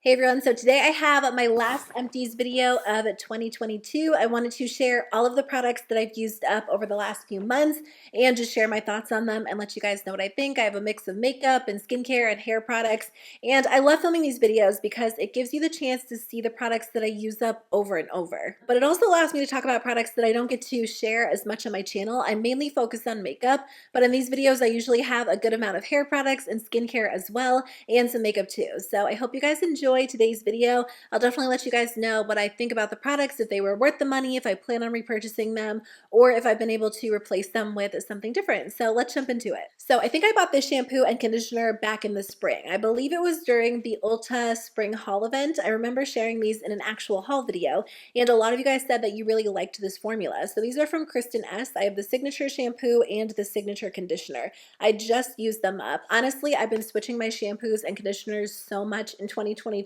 Hey everyone, so today I have my last empties video of 2022. I wanted to share all of the products that I've used up over the last few months and just share my thoughts on them and let you guys know what I think. I have a mix of makeup and skincare and hair products, and I love filming these videos because it gives you the chance to see the products that I use up over and over. But it also allows me to talk about products that I don't get to share as much on my channel. I mainly focus on makeup, but in these videos I usually have a good amount of hair products and skincare as well, and some makeup too. So I hope you guys enjoy today's video. I'll definitely let you guys know what I think about the products, if they were worth the money, if I plan on repurchasing them, or if I've been able to replace them with something different. So let's jump into it. So I think I bought this shampoo and conditioner back in the spring. I believe it was during the Ulta spring haul event. I remember sharing these in an actual haul video, and a lot of you guys said that you really liked this formula. So these are from Kristen S. I have the signature shampoo and the signature conditioner. I just used them up. Honestly, I've been switching my shampoos and conditioners so much in 2022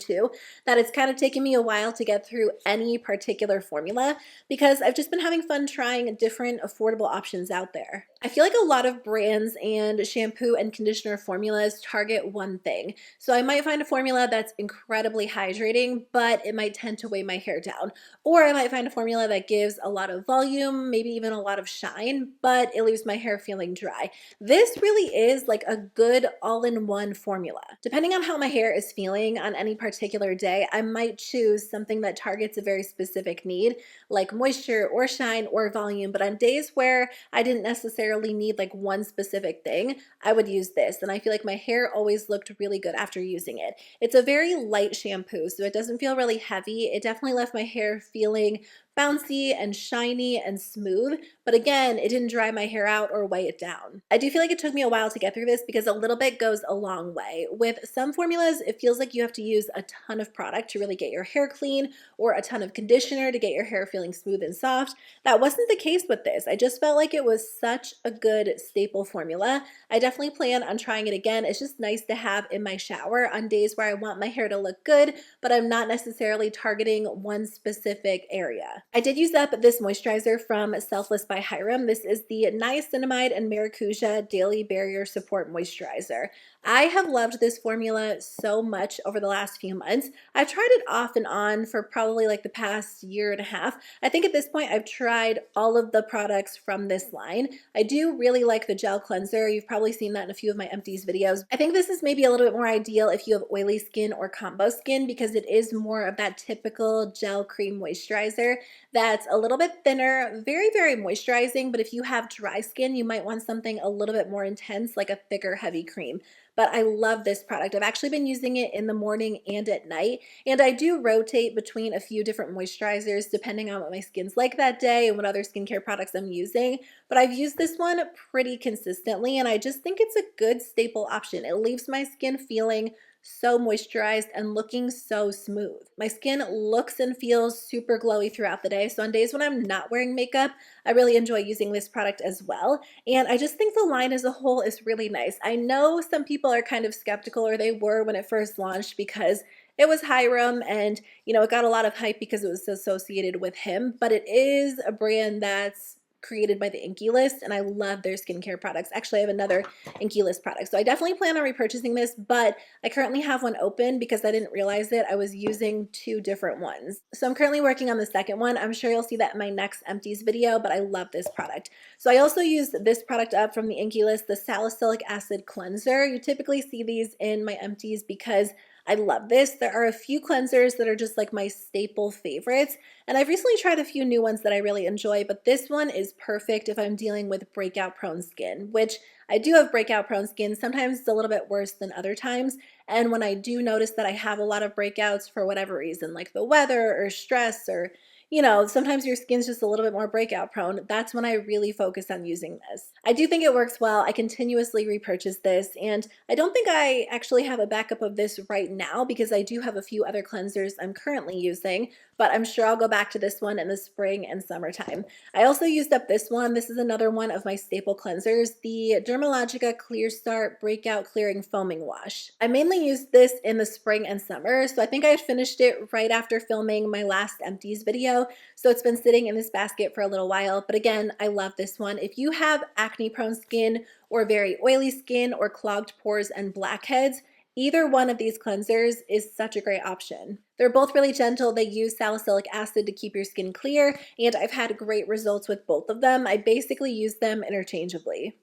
that it's kind of taken me a while to get through any particular formula because I've just been having fun trying different affordable options out there. I feel like a lot of brands and shampoo and conditioner formulas target one thing. So I might find a formula that's incredibly hydrating, but it might tend to weigh my hair down. Or I might find a formula that gives a lot of volume, maybe even a lot of shine, but it leaves my hair feeling dry. This really is like a good all-in-one formula. Depending on how my hair is feeling on any particular day, I might choose something that targets a very specific need, like moisture or shine or volume. But on days where I didn't necessarily need like one specific thing, I would use this. And I feel like my hair always looked really good after using it. It's a very light shampoo, so it doesn't feel really heavy. It definitely left my hair feeling bouncy and shiny and smooth, but again, it didn't dry my hair out or weigh it down. I do feel like it took me a while to get through this because a little bit goes a long way. With some formulas, it feels like you have to use a ton of product to really get your hair clean, or a ton of conditioner to get your hair feeling smooth and soft. That wasn't the case with this. I just felt like it was such a good staple formula. I definitely plan on trying it again. It's just nice to have in my shower on days where I want my hair to look good, but I'm not necessarily targeting one specific area. I did use up this moisturizer from Selfless by Hyram. This is the Niacinamide and Maracuja Daily Barrier Support Moisturizer. I have loved this formula so much over the last few months. I've tried it off and on for probably like the past year and a half. I think at this point I've tried all of the products from this line. I do really like the gel cleanser. You've probably seen that in a few of my empties videos. I think this is maybe a little bit more ideal if you have oily skin or combo skin because it is more of that typical gel cream moisturizer that's a little bit thinner, very, very moisturizing, but if you have dry skin, you might want something a little bit more intense, like a thicker, heavy cream. But I love this product. I've actually been using it in the morning and at night, and I do rotate between a few different moisturizers depending on what my skin's like that day and what other skincare products I'm using, but I've used this one pretty consistently, and I just think it's a good staple option. It leaves my skin feeling so moisturized and looking so smooth. My skin looks and feels super glowy throughout the day, so on days when I'm not wearing makeup, I really enjoy using this product as well. And I just think the line as a whole is really nice. I know some people are kind of skeptical, or they were when it first launched, because it was Hyram and, you know, it got a lot of hype because it was associated with him, but it is a brand that's created by the Inkey List, and I love their skincare products. Actually, I have another Inkey List product, so I definitely plan on repurchasing this, but I currently have one open because I didn't realize it. I was using two different ones. So I'm currently working on the second one. I'm sure you'll see that in my next empties video, but I love this product. So I also used this product up from the Inkey List, the Salicylic Acid Cleanser. You typically see these in my empties because I love this. There are a few cleansers that are just like my staple favorites, and I've recently tried a few new ones that I really enjoy, but this one is perfect if I'm dealing with breakout prone skin, which I do have breakout prone skin. Sometimes it's a little bit worse than other times, and when I do notice that I have a lot of breakouts for whatever reason, like the weather or stress, or you know, sometimes your skin's just a little bit more breakout prone, that's when I really focus on using this. I do think it works well. I continuously repurchase this, and I don't think I actually have a backup of this right now because I do have a few other cleansers I'm currently using, but I'm sure I'll go back to this one in the spring and summertime. I also used up this one. This is another one of my staple cleansers, the Dermalogica Clear Start Breakout Clearing Foaming Wash. I mainly used this in the spring and summer, so I think I had finished it right after filming my last empties video, so it's been sitting in this basket for a little while. But again, I love this one. If you have acne prone skin or very oily skin or clogged pores and blackheads, Either one of these cleansers is such a great option. They're both really gentle. They use salicylic acid to keep your skin clear, and I've had great results with both of them. I basically use them interchangeably.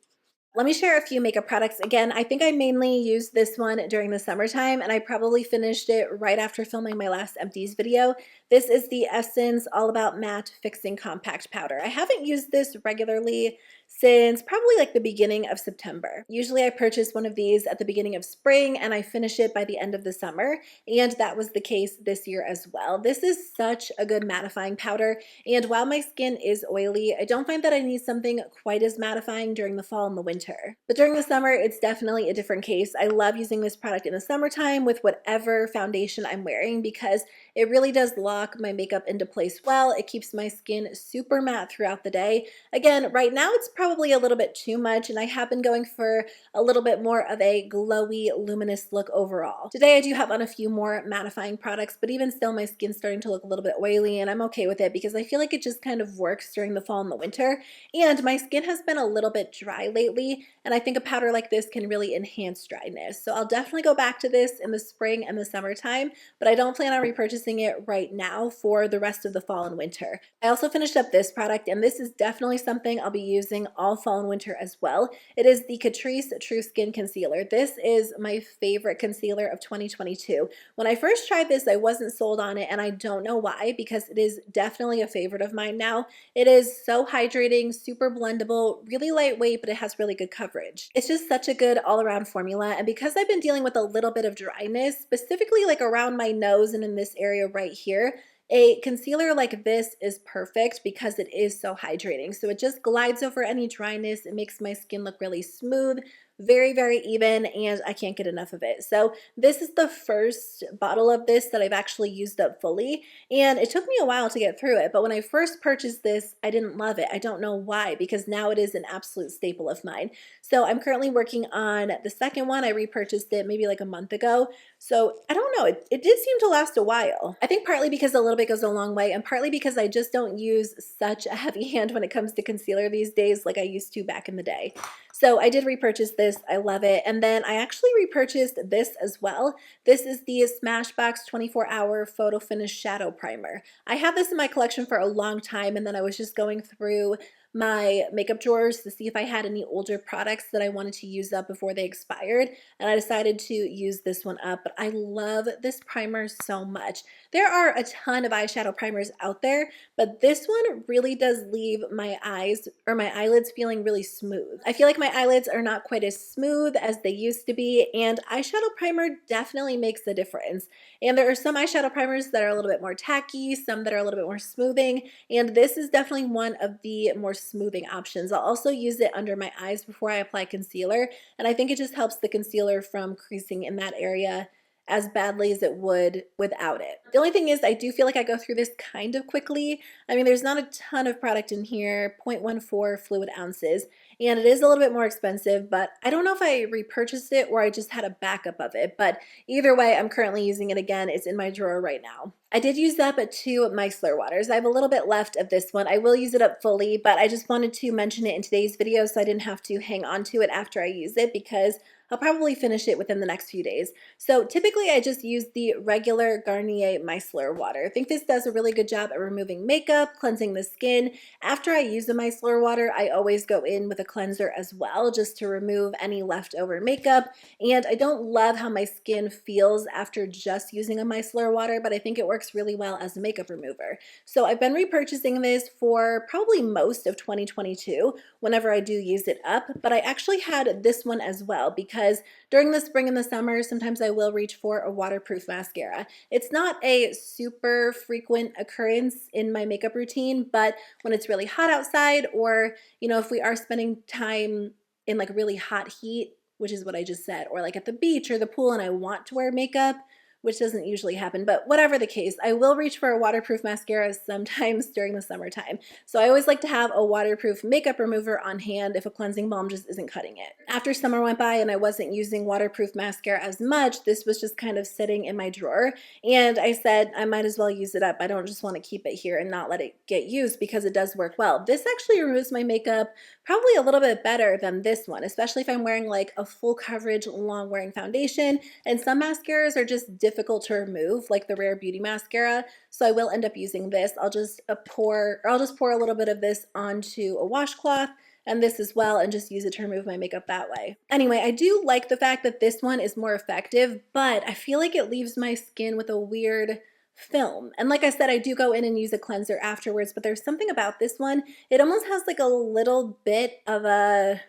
Let me share a few makeup products. Again, I think I mainly used this one during the summertime, and I probably finished it right after filming my last empties video. This is the Essence All About Matte Fixing Compact Powder. I haven't used this regularly since probably like the beginning of September. Usually I purchase one of these at the beginning of spring and I finish it by the end of the summer, and that was the case this year as well. This is such a good mattifying powder, and while my skin is oily, I don't find that I need something quite as mattifying during the fall and the winter. But during the summer, it's definitely a different case. I love using this product in the summertime with whatever foundation I'm wearing because it really does lock my makeup into place well. It keeps my skin super matte throughout the day. Again, right now it's probably a little bit too much, and I have been going for a little bit more of a glowy, luminous look overall. Today I do have on a few more mattifying products, but even still my skin's starting to look a little bit oily, and I'm okay with it because I feel like it just kind of works during the fall and the winter. And my skin has been a little bit dry lately, and I think a powder like this can really enhance dryness. So I'll definitely go back to this in the spring and the summertime, but I don't plan on repurchasing it right now for the rest of the fall and winter. I also finished up this product, and this is definitely something I'll be using all fall and winter as well. It is the Catrice TruSkin Concealer. This is my favorite concealer of 2022. When I first tried this, I wasn't sold on it, and I don't know why, because it is definitely a favorite of mine now. It is so hydrating, super blendable, really lightweight, but it has really good coverage. It's just such a good all-around formula, and because I've been dealing with a little bit of dryness, specifically like around my nose and in this area right here, a concealer like this is perfect because it is so hydrating. So it just glides over any dryness. It makes my skin look really smooth, very, very even, and I can't get enough of it. So this is the first bottle of this that I've actually used up fully, and it took me a while to get through it, but when I first purchased this, I didn't love it. I don't know why, because now it is an absolute staple of mine. So I'm currently working on the second one. I repurchased it maybe like a month ago. So I don't know, it did seem to last a while. I think partly because a little bit goes a long way, and partly because I just don't use such a heavy hand when it comes to concealer these days like I used to back in the day. So I did repurchase this. I love it. And then I actually repurchased this as well. This is the Smashbox 24-hour Photo Finish Shadow Primer. I had this in my collection for a long time, and then I was just going through my makeup drawers to see if I had any older products that I wanted to use up before they expired, and I decided to use this one up. But I love this primer so much. There are a ton of eyeshadow primers out there, but this one really does leave my eyes or my eyelids feeling really smooth. I feel like my eyelids are not quite as smooth as they used to be, and eyeshadow primer definitely makes a difference. And there are some eyeshadow primers that are a little bit more tacky, some that are a little bit more smoothing, and this is definitely one of the more smoothing options. I'll also use it under my eyes before I apply concealer, and I think it just helps the concealer from creasing in that area as badly as it would without it. The only thing is I do feel like I go through this kind of quickly. I mean, there's not a ton of product in here, 0.14 fluid ounces, and it is a little bit more expensive, but I don't know if I repurchased it or I just had a backup of it, but either way, I'm currently using it again. It's in my drawer right now. I did use up 2 micellar waters. I have a little bit left of this one. I will use it up fully, but I just wanted to mention it in today's video so I didn't have to hang on to it after I use it because I'll probably finish it within the next few days. So typically I just use the regular Garnier micellar water. I think this does a really good job at removing makeup, cleansing the skin. After I use the micellar water, I always go in with a cleanser as well just to remove any leftover makeup. And I don't love how my skin feels after just using a micellar water, but I think it works really well as a makeup remover. So I've been repurchasing this for probably most of 2022 whenever I do use it up, but I actually had this one as well because during the spring and the summer, sometimes I will reach for a waterproof mascara. It's not a super frequent occurrence in my makeup routine, but when it's really hot outside, or if we are spending time in like really hot heat, which is what I just said, or like at the beach or the pool and I want to wear makeup, which doesn't usually happen, but whatever the case, I will reach for a waterproof mascara sometimes during the summertime. So I always like to have a waterproof makeup remover on hand if a cleansing balm just isn't cutting it. After summer went by and I wasn't using waterproof mascara as much, this was just kind of sitting in my drawer, and I said I might as well use it up. I don't just want to keep it here and not let it get used because it does work well. This actually removes my makeup probably a little bit better than this one, especially if I'm wearing like a full coverage long wearing foundation, and some mascaras are just difficult to remove, like the Rare Beauty mascara. So I will end up using this. I'll just pour a little bit of this onto a washcloth and this as well, and just use it to remove my makeup that way. Anyway, I do like the fact that this one is more effective, but I feel like it leaves my skin with a weird film. And like I said, I do go in and use a cleanser afterwards, but there's something about this one. It almost has like a little bit of a,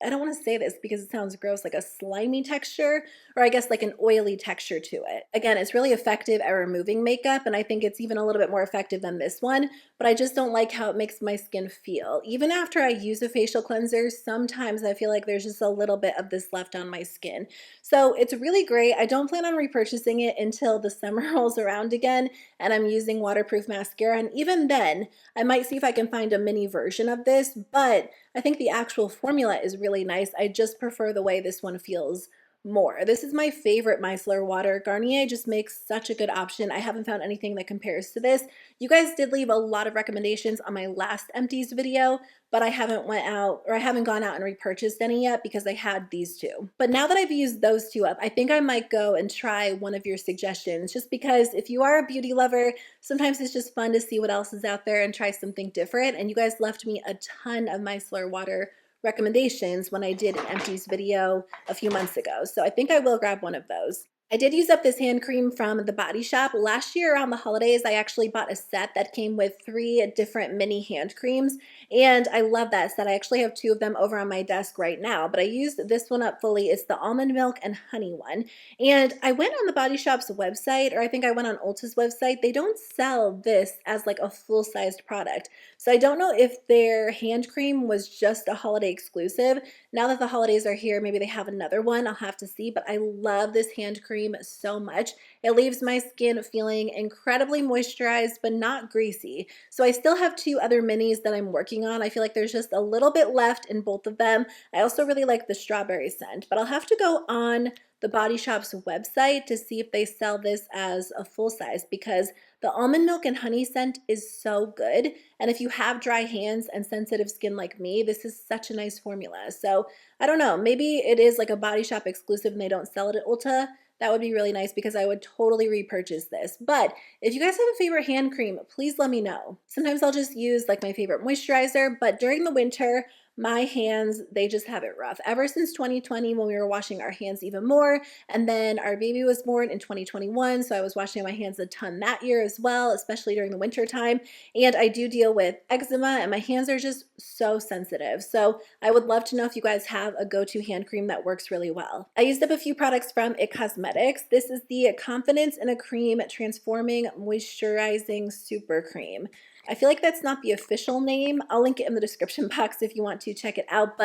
I don't want to say this because it sounds gross, like a slimy texture, or I guess like an oily texture to it. Again, it's really effective at removing makeup, and I think it's even a little bit more effective than this one, but I just don't like how it makes my skin feel. Even after I use a facial cleanser, sometimes I feel like there's just a little bit of this left on my skin. So it's really great. I don't plan on repurchasing it until the summer rolls around again and I'm using waterproof mascara, and even then, I might see if I can find a mini version of this, but I think the actual formula is really nice. I just prefer the way this one feels more. This is my favorite micellar water. Garnier just makes such a good option. I haven't found anything that compares to this. You guys did leave a lot of recommendations on my last empties video, but I haven't gone out and repurchased any yet because I had these two. But now that I've used those two up, I think I might go and try one of your suggestions, just because if you are a beauty lover, sometimes it's just fun to see what else is out there and try something different. And you guys left me a ton of micellar water recommendations when I did an empties video a few months ago. So I think I will grab one of those. I did use up this hand cream from the Body Shop. Last year around the holidays, I actually bought a set that came with 3 different mini hand creams, and I love that set. I actually have 2 of them over on my desk right now, but I used this one up fully. It's the almond milk and honey one, and I went on the Body Shop's website, or I think I went on Ulta's website. They don't sell this as like a full-sized product, so I don't know if their hand cream was just a holiday exclusive. Now that the holidays are here, maybe they have another one. I'll have to see, but I love this hand cream so much. It leaves my skin feeling incredibly moisturized but not greasy. So I still have 2 other minis that I'm working on. I feel like there's just a little bit left in both of them. I also really like the strawberry scent, but I'll have to go on the Body Shop's website to see if they sell this as a full size, because the almond milk and honey scent is so good. And if you have dry hands and sensitive skin like me, this is such a nice formula. So I don't know, maybe it is like a Body Shop exclusive and they don't sell it at Ulta. That would be really nice because I would totally repurchase this. But if you guys have a favorite hand cream, please let me know. Sometimes I'll just use like my favorite moisturizer, but during the winter, my hands, they just have it rough. Ever since 2020, when we were washing our hands even more, and then our baby was born in 2021, so I was washing my hands a ton that year as well, especially during the winter time. And I do deal with eczema, and my hands are just so sensitive. So I would love to know if you guys have a go-to hand cream that works really well. I used up a few products from IT Cosmetics. This is the Confidence in a Cream Transforming Moisturizing Super Cream. I feel like that's not the official name. I'll link it in the description box if you want to check it out,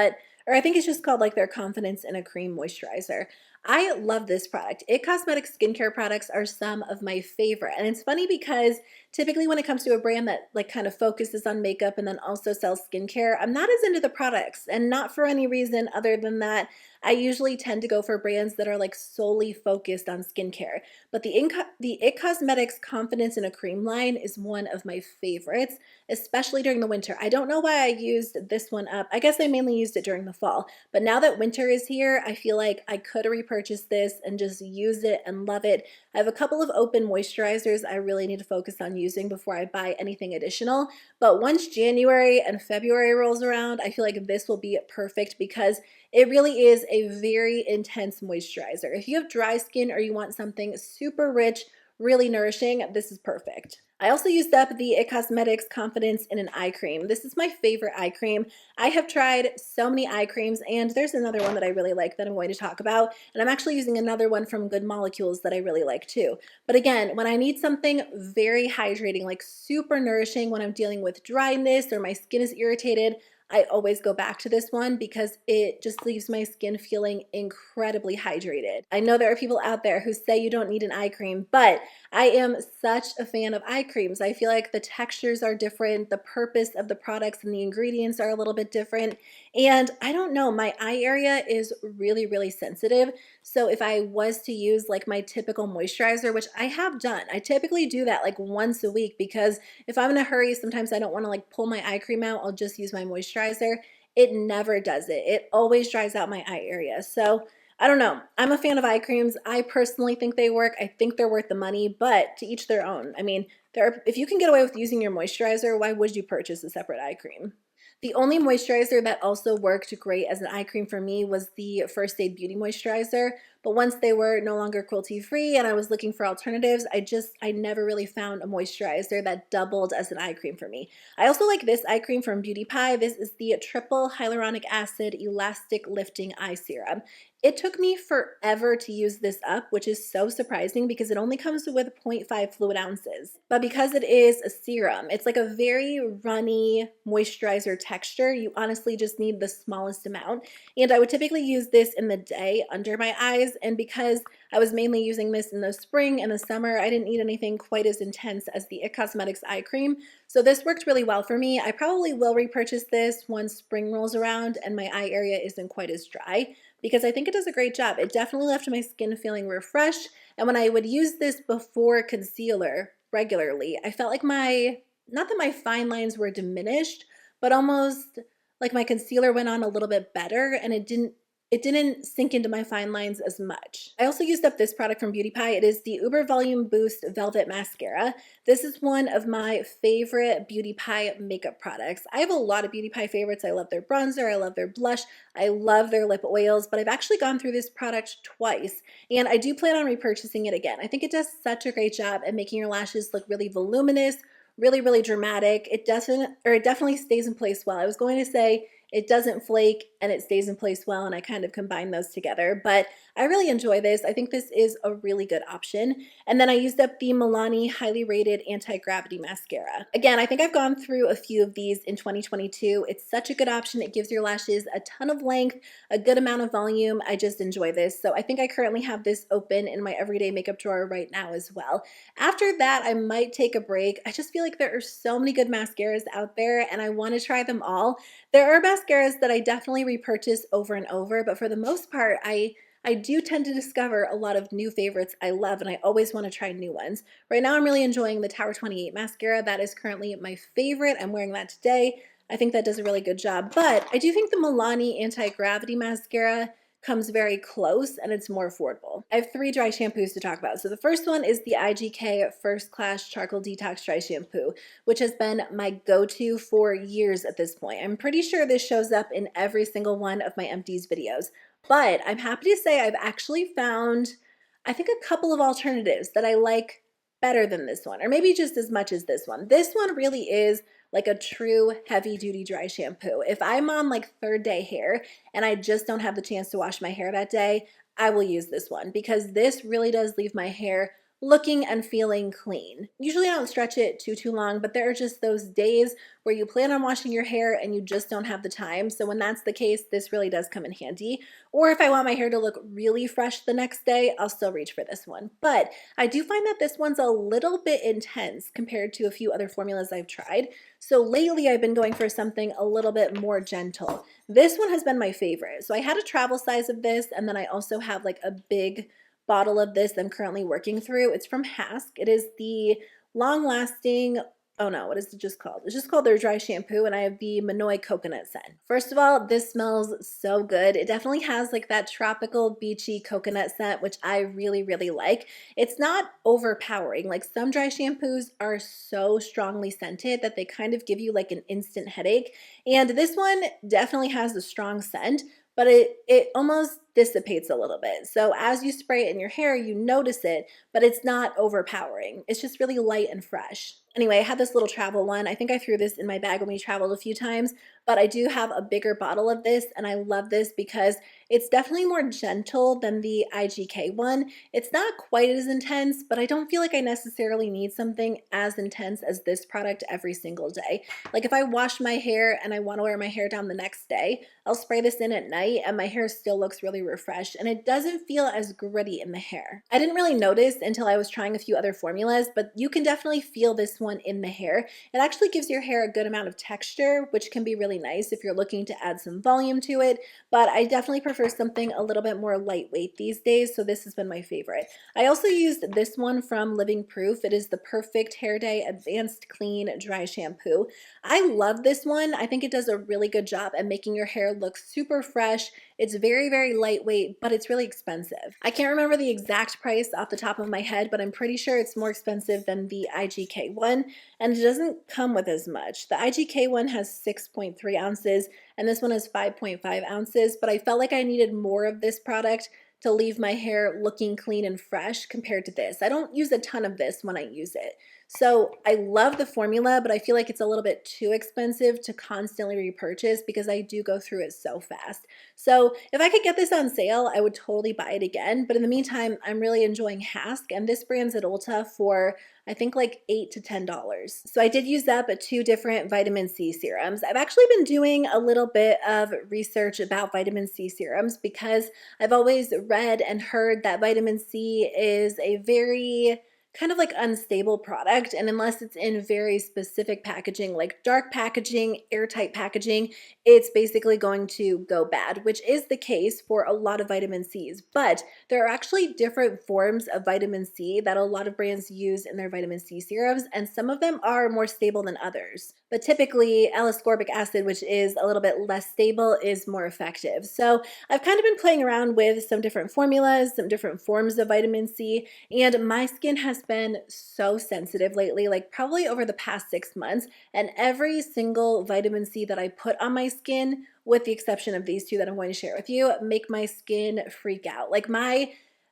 or I think it's just called like their Confidence in a Cream Moisturizer. I love this product. IT Cosmetics skincare products are some of my favorite. And it's funny because typically when it comes to a brand that like kind of focuses on makeup and then also sells skincare, I'm not as into the products, and not for any reason other than that I usually tend to go for brands that are like solely focused on skincare. But the IT Cosmetics Confidence in a Cream line is one of my favorites, especially during the winter. I don't know why I used this one up. I guess I mainly used it during the fall. But now that winter is here, I feel like I could repurchase this and just use it and love it. I have a couple of open moisturizers I really need to focus on using before I buy anything additional. But once January and February rolls around, I feel like this will be perfect because it really is a very intense moisturizer. If you have dry skin or you want something super rich, really nourishing, this is perfect. I also used up the IT Cosmetics Confidence in an Eye Cream. This is my favorite eye cream. I have tried so many eye creams, and there's another one that I really like that I'm going to talk about, and I'm actually using another one from Good Molecules that I really like too. But again, when I need something very hydrating, like super nourishing when I'm dealing with dryness or my skin is irritated, I always go back to this one because it just leaves my skin feeling incredibly hydrated. I know there are people out there who say you don't need an eye cream, but I am such a fan of eye creams. I feel like the textures are different, the purpose of the products and the ingredients are a little bit different, and I don't know, my eye area is really, really sensitive. So if I was to use like my typical moisturizer, which I have done, I typically do that like once a week because if I'm in a hurry, sometimes I don't want to like pull my eye cream out, I'll just use my moisturizer. It never does it. It always dries out my eye area. So I don't know. I'm a fan of eye creams. I personally think they work. I think they're worth the money, but to each their own. I mean, if you can get away with using your moisturizer, why would you purchase a separate eye cream? The only moisturizer that also worked great as an eye cream for me was the First Aid Beauty Moisturizer. But once they were no longer cruelty-free and I was looking for alternatives, I never really found a moisturizer that doubled as an eye cream for me. I also like this eye cream from BeautyPie. This is the Triple Hyaluronic Acid Elastic Lifting Eye Serum. It took me forever to use this up, which is so surprising because it only comes with 0.5 fluid ounces. But because it is a serum, it's like a very runny moisturizer texture. You honestly just need the smallest amount. And I would typically use this in the day under my eyes. And because I was mainly using this in the spring and the summer, I didn't need anything quite as intense as the IT Cosmetics eye cream. So this worked really well for me. I probably will repurchase this once spring rolls around and my eye area isn't quite as dry, because I think it does a great job. It definitely left my skin feeling refreshed. And when I would use this before concealer regularly, I felt like not that my fine lines were diminished, but almost like my concealer went on a little bit better and it didn't sink into my fine lines as much. I also used up this product from BeautyPie. It is the Uber Volume Boost Velvet Mascara. This is one of my favorite BeautyPie makeup products. I have a lot of BeautyPie favorites. I love their bronzer, I love their blush, I love their lip oils, but I've actually gone through this product twice, and I do plan on repurchasing it again. I think it does such a great job at making your lashes look really voluminous, really, really dramatic. It definitely stays in place well. I was going to say it doesn't flake and it stays in place well, and I kind of combine those together. But I really enjoy this. I think this is a really good option. And then I used up the Milani Highly Rated Anti-Gravity Mascara. Again, I think I've gone through a few of these in 2022. It's such a good option. It gives your lashes a ton of length, a good amount of volume. I just enjoy this. So I think I currently have this open in my everyday makeup drawer right now as well. After that, I might take a break. I just feel like there are so many good mascaras out there and I want to try them all. There are mascaras that I definitely repurchase over and over, but for the most part, I do tend to discover a lot of new favorites I love, and I always want to try new ones. Right now, I'm really enjoying the Tower 28 mascara. That is currently my favorite. I'm wearing that today. I think that does a really good job, but I do think the Milani Anti-Gravity Mascara comes very close and it's more affordable. I have 3 dry shampoos to talk about. So the first one is the IGK First Class Charcoal Detox Dry Shampoo, which has been my go-to for years at this point. I'm pretty sure this shows up in every single one of my empties videos, but I'm happy to say I've actually found, I think, a couple of alternatives that I like better than this one, or maybe just as much as this one. This one really is like a true heavy duty dry shampoo. If I'm on like 3rd day hair and I just don't have the chance to wash my hair that day, I will use this one because this really does leave my hair looking and feeling clean. Usually I don't stretch it too long, but there are just those days where you plan on washing your hair and you just don't have the time. So when that's the case, this really does come in handy. Or if I want my hair to look really fresh the next day, I'll still reach for this one. But I do find that this one's a little bit intense compared to a few other formulas I've tried. So lately I've been going for something a little bit more gentle. This one has been my favorite. So I had a travel size of this, and then I also have like a big bottle of this I'm currently working through. It's from Hask. It is the long-lasting, oh no, what is it just called? It's just called their dry shampoo, and I have the Manoi coconut scent. First of all, this smells so good. It definitely has like that tropical beachy coconut scent, which I really, really like. It's not overpowering. Like some dry shampoos are so strongly scented that they kind of give you like an instant headache. And this one definitely has a strong scent, but it almost dissipates a little bit. So as you spray it in your hair, you notice it, but it's not overpowering. It's just really light and fresh. Anyway, I had this little travel one. I think I threw this in my bag when we traveled a few times, but I do have a bigger bottle of this, and I love this because it's definitely more gentle than the IGK one. It's not quite as intense, but I don't feel like I necessarily need something as intense as this product every single day. Like if I wash my hair and I want to wear my hair down the next day, I'll spray this in at night and my hair still looks really refreshed and it doesn't feel as gritty in the hair. I didn't really notice until I was trying a few other formulas, but you can definitely feel this one in the hair. It actually gives your hair a good amount of texture, which can be really nice if you're looking to add some volume to it, but I definitely prefer something a little bit more lightweight these days, so this has been my favorite. I also used this one from Living Proof. It is the Perfect Hair Day Advanced Clean Dry Shampoo. I love this one. I think it does a really good job at making your hair look super fresh. It's very, very lightweight, but it's really expensive. I can't remember the exact price off the top of my head, but I'm pretty sure it's more expensive than the IGK one, and it doesn't come with as much. The IGK one has 6.3 ounces, and this one has 5.5 ounces, but I felt like I needed more of this product to leave my hair looking clean and fresh compared to this. I don't use a ton of this when I use it. So I love the formula, but I feel like it's a little bit too expensive to constantly repurchase because I do go through it so fast. So if I could get this on sale, I would totally buy it again. But in the meantime, I'm really enjoying Hask, and this brand's at Ulta for I think like $8 to $10. So I did use up 2 different vitamin C serums. I've actually been doing a little bit of research about vitamin C serums because I've always read and heard that vitamin C is a very kind of like unstable product, and unless it's in very specific packaging like dark packaging, airtight packaging, it's basically going to go bad, which is the case for a lot of vitamin C's. But there are actually different forms of vitamin C that a lot of brands use in their vitamin C serums, and some of them are more stable than others. But typically L-ascorbic acid, which is a little bit less stable, is more effective. So I've kind of been playing around with some different formulas, some different forms of vitamin C, and my skin has been so sensitive lately, like probably over the past 6 months, and every single vitamin C that I put on my skin, with the exception of these 2 that I'm going to share with you, make my skin freak out.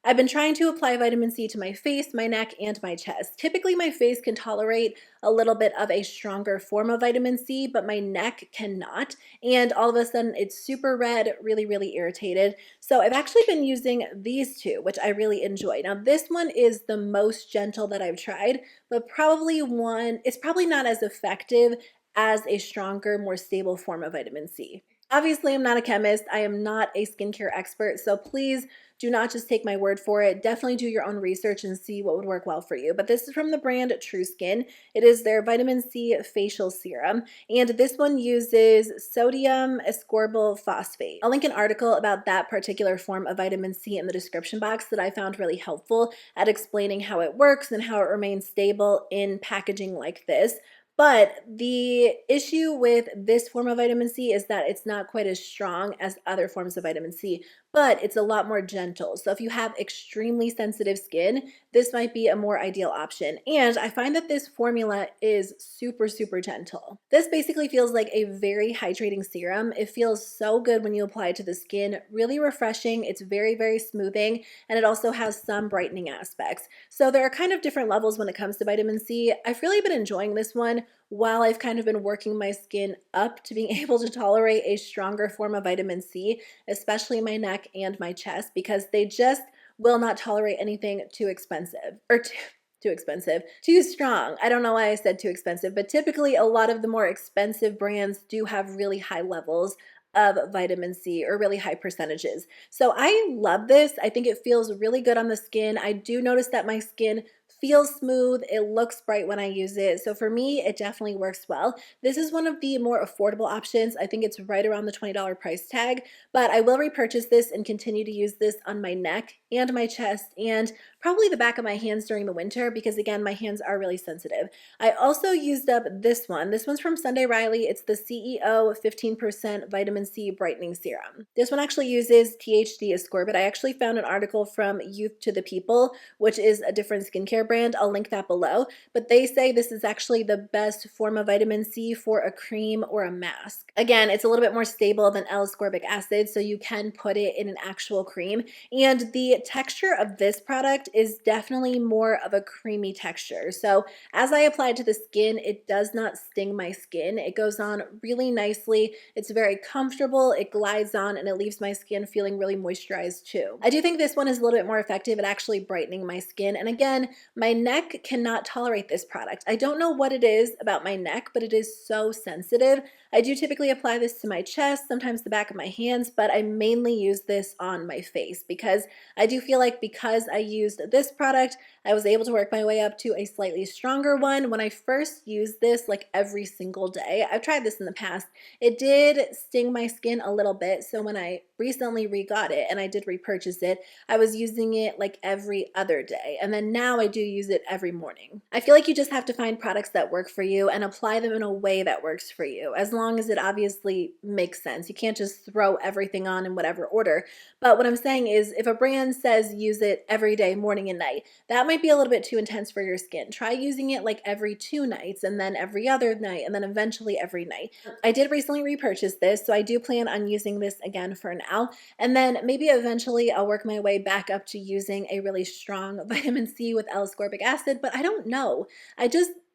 I've been trying to apply vitamin C to my face, my neck, and my chest. Typically, my face can tolerate a little bit of a stronger form of vitamin C, but my neck cannot. And all of a sudden, it's super red, really, really irritated. So I've actually been using these 2, which I really enjoy. Now, this one is the most gentle that I've tried, but it's probably not as effective as a stronger, more stable form of vitamin C. Obviously, I'm not a chemist. I am not a skincare expert, so please do not just take my word for it. Definitely do your own research and see what would work well for you. But this is from the brand TruSkin. It is their vitamin C facial serum, and this one uses sodium ascorbyl phosphate. I'll link an article about that particular form of vitamin C in the description box that I found really helpful at explaining how it works and how it remains stable in packaging like this. But the issue with this form of vitamin C is that it's not quite as strong as other forms of vitamin C, but it's a lot more gentle. So if you have extremely sensitive skin, this might be a more ideal option. And I find that this formula is super, super gentle. This basically feels like a very hydrating serum. It feels so good when you apply it to the skin, really refreshing. It's very, very smoothing, and it also has some brightening aspects. So there are kind of different levels when it comes to vitamin C. I've really been enjoying this one while I've kind of been working my skin up to being able to tolerate a stronger form of vitamin C, especially my neck and my chest, because they just will not tolerate anything too expensive or too expensive, too strong. I don't know why I said too expensive, but typically a lot of the more expensive brands do have really high levels of vitamin C or really high percentages. So I love this. I think it feels really good on the skin. I do notice that my skin feels smooth. It looks bright when I use it. So for me, it definitely works well. This is one of the more affordable options. I think it's right around the $20 price tag, but I will repurchase this and continue to use this on my neck and my chest and probably the back of my hands during the winter because again, my hands are really sensitive. I also used up this one. This one's from Sunday Riley. It's the C.E.O. 15% Vitamin C Brightening Serum. This one actually uses THD ascorbate. I actually found an article from Youth to the People, which is a different skincare brand. I'll link that below. But they say this is actually the best form of vitamin C for a cream or a mask. Again, it's a little bit more stable than L-ascorbic acid, so you can put it in an actual cream. And the texture of this product product is definitely more of a creamy texture. So as I apply to the skin, it does not sting my skin. It goes on really nicely. It's very comfortable. It glides on and it leaves my skin feeling really moisturized too. I do think this one is a little bit more effective at actually brightening my skin. And again, my neck cannot tolerate this product. I don't know what it is about my neck, but it is so sensitive. I do typically apply this to my chest, sometimes the back of my hands, but I mainly use this on my face because I do feel like because I used this product, I was able to work my way up to a slightly stronger one. When I first used this like every single day, I've tried this in the past, it did sting my skin a little bit. So when I recently re-got it and I did repurchase it, I was using it like every other day. And then now I do use it every morning. I feel like you just have to find products that work for you and apply them in a way that works for you, as long as it obviously makes sense. You can't just throw everything on in whatever order. But what I'm saying is if a brand says use it every day, morning and night, that might be a little bit too intense for your skin. Try using it like every 2 nights and then every other night and then eventually every night. I did recently repurchase this, so I do plan on using this again for now. And then maybe eventually I'll work my way back up to using a really strong vitamin C with L-ascorbic acid, but I don't know.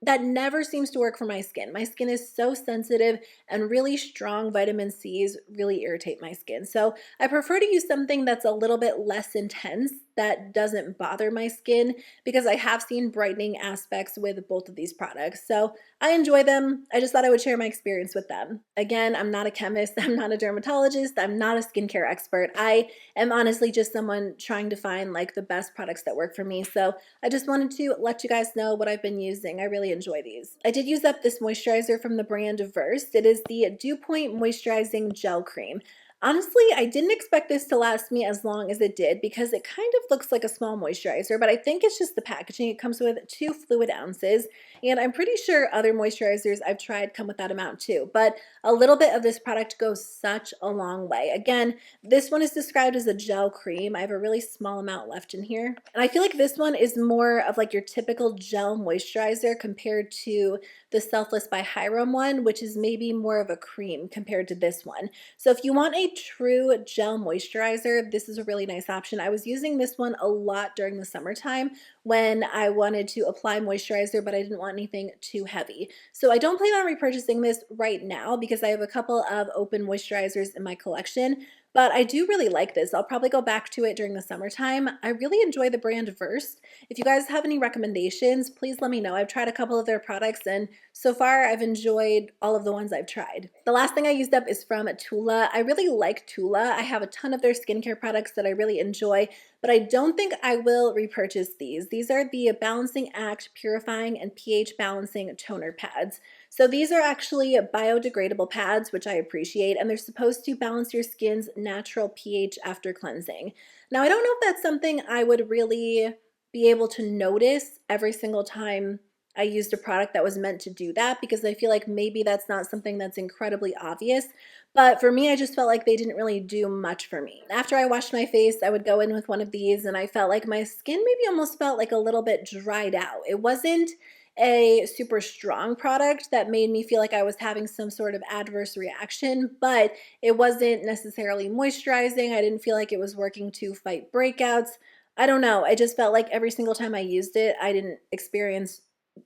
That never seems to work for my skin. My skin is so sensitive and really strong vitamin C's really irritate my skin. So I prefer to use something that's a little bit less intense that doesn't bother my skin because I have seen brightening aspects with both of these products. So I enjoy them. I just thought I would share my experience with them. Again, I'm not a chemist. I'm not a dermatologist. I'm not a skincare expert. I am honestly just someone trying to find like the best products that work for me. So I just wanted to let you guys know what I've been using. I really enjoy these. I did use up this moisturizer from the brand Versed. It is the Dew Point Moisturizing Gel Cream. Honestly, I didn't expect this to last me as long as it did because it kind of looks like a small moisturizer, but I think it's just the packaging. It comes with 2 fluid ounces, and I'm pretty sure other moisturizers I've tried come with that amount too, but a little bit of this product goes such a long way. Again, this one is described as a gel cream. I have a really small amount left in here, and I feel like this one is more of like your typical gel moisturizer compared to the Selfless by Hyram one, which is maybe more of a cream compared to this one. So if you want a true gel moisturizer, this is a really nice option. I was using this one a lot during the summertime when I wanted to apply moisturizer, but I didn't want anything too heavy. So I don't plan on repurchasing this right now because I have a couple of open moisturizers in my collection, but I do really like this. I'll probably go back to it during the summertime. I really enjoy the brand Versed. If you guys have any recommendations, please let me know. I've tried a couple of their products and so far I've enjoyed all of the ones I've tried. The last thing I used up is from Tula. I really like Tula. I have a ton of their skincare products that I really enjoy, but I don't think I will repurchase these. These are the Balancing Act Purifying and pH Balancing Toner Pads. So these are actually biodegradable pads, which I appreciate, and they're supposed to balance your skin's natural pH after cleansing. Now, I don't know if that's something I would really be able to notice every single time I used a product that was meant to do that because I feel like maybe that's not something that's incredibly obvious. But for me, I just felt like they didn't really do much for me. After I washed my face, I would go in with one of these and I felt like my skin maybe almost felt like a little bit dried out. It wasn't a super strong product that made me feel like I was having some sort of adverse reaction, but it wasn't necessarily moisturizing. I didn't feel like it was working to fight breakouts. I don't know. I just felt like every single time I used it, I didn't experience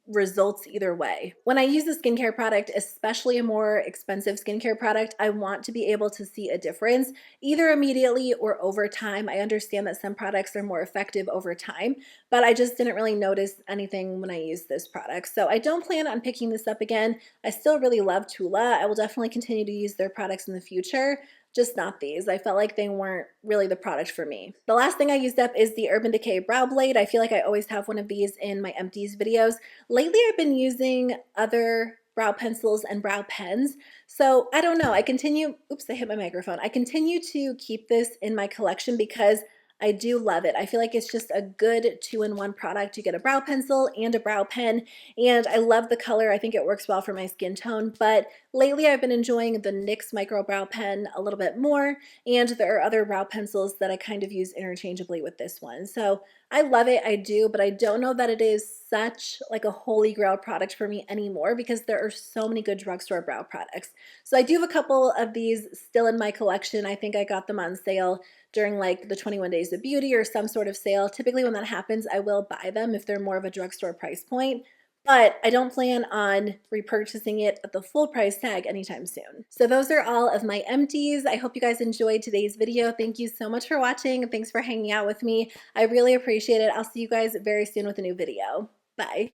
results either way. When I use a skincare product, especially a more expensive skincare product, I want to be able to see a difference either immediately or over time. I understand that some products are more effective over time, but I just didn't really notice anything when I used this product. So I don't plan on picking this up again. I still really love Tula. I will definitely continue to use their products in the future, just not these. I felt like they weren't really the product for me. The last thing I used up is the Urban Decay Brow Blade. I feel like I always have one of these in my empties videos. Lately, I've been using other brow pencils and brow pens. So I don't know. I continue to keep this in my collection because I do love it. I feel like it's just a good 2-in-1 product. You get a brow pencil and a brow pen, and I love the color. I think it works well for my skin tone, but lately I've been enjoying the NYX Micro Brow Pen a little bit more, and there are other brow pencils that I kind of use interchangeably with this one. So I love it, I do, but I don't know that it is such like a holy grail product for me anymore because there are so many good drugstore brow products. So I do have a couple of these still in my collection. I think I got them on sale during like the 21 Days of Beauty or some sort of sale. Typically when that happens, I will buy them if they're more of a drugstore price point. But I don't plan on repurchasing it at the full price tag anytime soon. So those are all of my empties. I hope you guys enjoyed today's video. Thank you so much for watching and thanks for hanging out with me. I really appreciate it. I'll see you guys very soon with a new video. Bye.